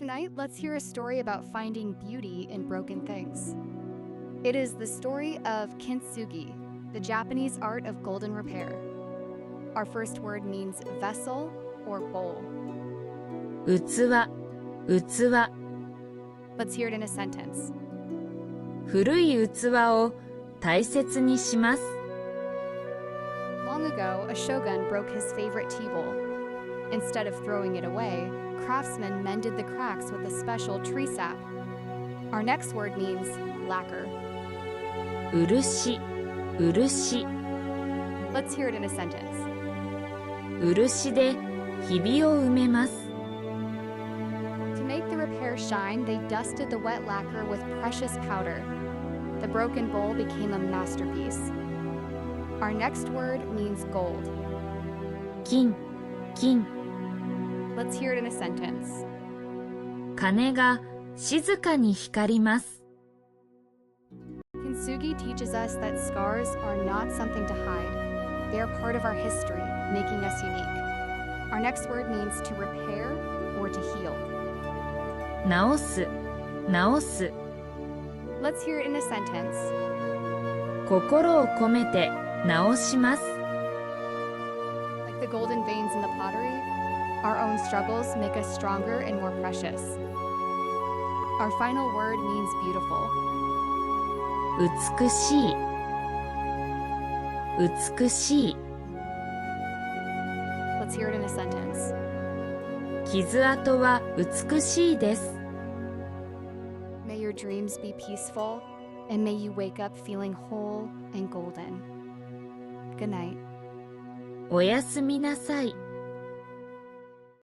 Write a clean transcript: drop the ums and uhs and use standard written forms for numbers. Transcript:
Tonight, let's hear a story about finding beauty in broken things. It is the story of Kintsugi, the Japanese art of golden repair. Our first word means vessel or bowl. 器、器。 Let's hear it in a sentence. 古い器を大切にします。 Long ago, a shogun broke his favorite tea bowl. Instead of throwing it away, craftsmen mended the cracks with a special tree sap. Our next word means lacquer. 漆、漆。 Let's hear it in a sentence. 漆でひびを埋めます。 To make the repair shine, they dusted the wet lacquer with precious powder. The broken bowl became a masterpiece. Our next word means gold. 金、金。 Let's hear it in a sentence. 鐘が静かに光ります。 Kintsugi teaches us that scars are not something to hide. They are part of our history, making us unique. Our next word means to repair or to heal. 直す、直す。 Let's hear it in a sentence. 心を込めて直します。 Like the golden veins in the pottery, our own struggles make us stronger and more precious. Our final word means beautiful. 美しい、美しい。 Let's hear it in a sentence. 傷跡は美しいです。 May your dreams be peaceful, and may you wake up feeling whole and golden. Good night. おやすみなさい。